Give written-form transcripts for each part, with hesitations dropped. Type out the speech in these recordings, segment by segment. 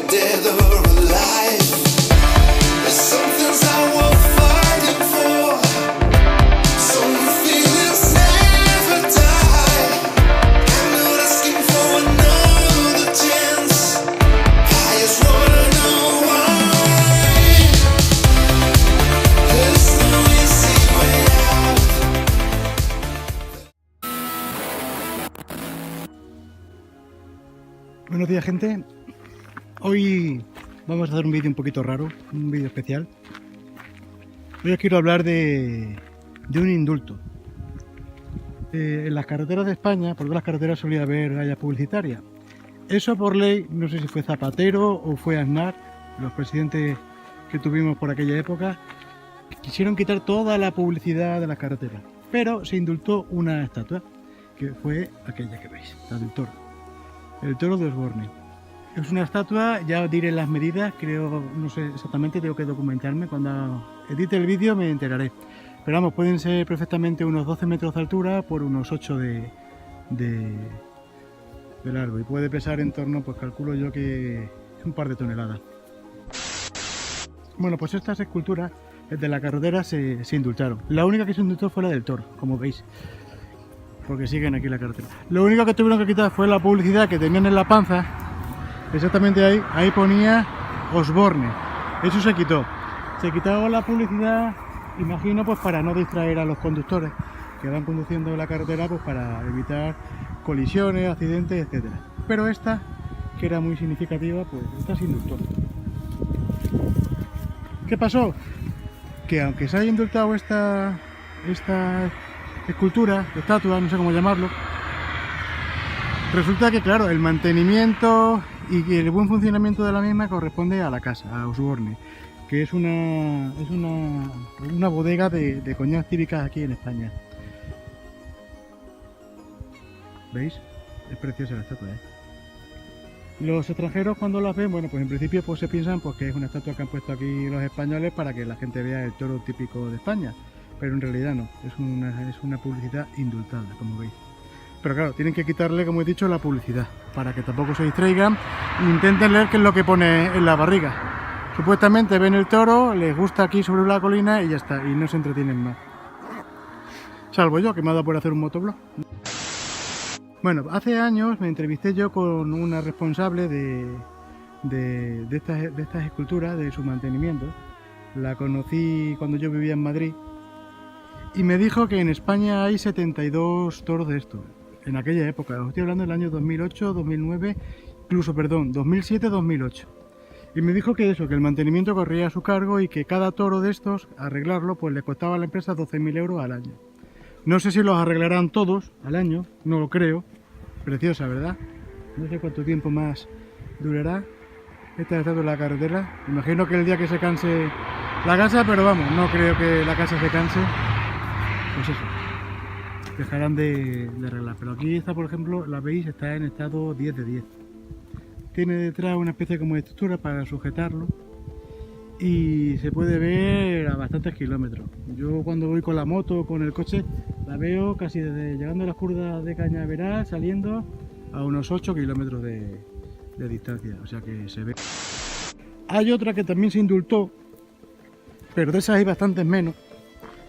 dead or alive. There's some things I was fighting for. Some feelings never die. I'm not asking for another chance. I just wanna know why. There's no easy way out. Buenos días, gente. Hoy vamos a hacer un vídeo un poquito raro, un vídeo especial. Hoy os quiero hablar de un indulto. En las carreteras de España, por todas las carreteras solía haber vallas publicitarias. Eso por ley, no sé si fue Zapatero o fue Aznar, los presidentes que tuvimos por aquella época, quisieron quitar toda la publicidad de las carreteras. Pero se indultó una estatua, que fue aquella que veis, la del toro. El toro de Osborne. Es una estatua, ya os diré las medidas, creo, no sé exactamente, tengo que documentarme. Cuando edite el vídeo me enteraré. Pero vamos, pueden ser perfectamente unos 12 metros de altura por unos 8 de largo. Y puede pesar en torno, pues calculo yo que un par de toneladas. Bueno, pues estas esculturas de la carretera se indultaron. La única que se indultó fue la del toro, como veis. Porque siguen aquí en la carretera. Lo único que tuvieron que quitar fue la publicidad que tenían en la panza. Exactamente ahí ponía Osborne. Eso se quitó. Se quitó la publicidad, imagino, pues para no distraer a los conductores que van conduciendo la carretera, pues para evitar colisiones, accidentes, etcétera. Pero esta, que era muy significativa, pues esta se indultó. ¿Qué pasó? Que aunque se haya indultado esta escultura, estatua, no sé cómo llamarlo, resulta que claro, el mantenimiento y el buen funcionamiento de la misma corresponde a la casa, a Osborne, que es una bodega de coñac cívicas aquí en España. ¿Veis? Es preciosa la estatua, ¿eh? Los extranjeros cuando la ven, bueno, pues en principio pues se piensan pues que es una estatua que han puesto aquí los españoles para que la gente vea el toro típico de España. Pero en realidad no, es una publicidad indultada, como veis. Pero claro, tienen que quitarle, como he dicho, la publicidad, para que tampoco se distraigan e intenten leer qué es lo que pone en la barriga. Supuestamente ven el toro, les gusta aquí sobre la colina y ya está, y no se entretienen más. Salvo yo, que me ha dado por hacer un motoblog. Bueno, hace años me entrevisté yo con una responsable de estas esculturas, de su mantenimiento. La conocí cuando yo vivía en Madrid. Y me dijo que en España hay 72 toros de estos, en aquella época, os estoy hablando del año 2008, 2009, incluso, perdón, 2007, 2008. Y me dijo que eso, que el mantenimiento corría a su cargo y que cada toro de estos, arreglarlo, pues le costaba a la empresa 12.000 euros al año. No sé si los arreglarán todos al año, no lo creo. Preciosa, ¿verdad? No sé cuánto tiempo más durará esta estatua de la carretera. Imagino que el día que se canse la casa, pero vamos, no creo que la casa se canse. Pues eso, dejarán de arreglar. Pero aquí está, por ejemplo, la veis, está en estado 10 de 10. Tiene detrás una especie como de estructura para sujetarlo y se puede ver a bastantes kilómetros. Yo cuando voy con la moto o con el coche la veo casi desde llegando a las curvas de Cañaveral, saliendo a unos 8 kilómetros de distancia, o sea que se ve. Hay otra que también se indultó, pero de esas hay bastantes menos,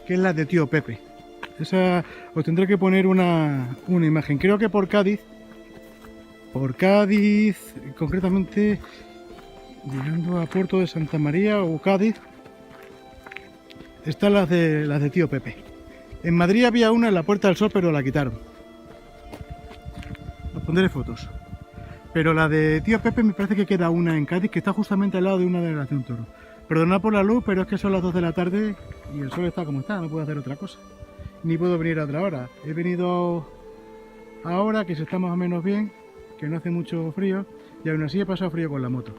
que es la de Tío Pepe. Esa os tendré que poner una imagen. Creo que por Cádiz, concretamente llegando a Puerto de Santa María o Cádiz, están las de Tío Pepe. En Madrid había una en la Puerta del Sol, pero la quitaron. Os pondré fotos. Pero la de Tío Pepe me parece que queda una en Cádiz, que está justamente al lado de una de las de un toro. Perdonad por la luz, pero es que son las 2 de la tarde y el sol está como está, no puedo hacer otra cosa. Ni puedo venir a otra hora. He venido ahora que se está más o menos bien, que no hace mucho frío, y aún así he pasado frío con la moto.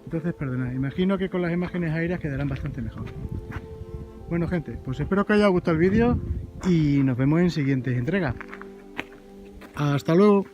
Entonces, perdonad, imagino que con las imágenes aéreas quedarán bastante mejor. Bueno, gente, pues espero que os haya gustado el vídeo y nos vemos en siguientes entregas. ¡Hasta luego!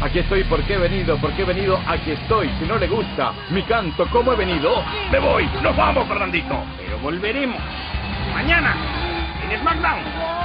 Aquí estoy porque he venido, aquí estoy. Si no le gusta mi canto, ¿cómo he venido? Me voy, nos vamos, Fernandito. Pero volveremos mañana en SmackDown.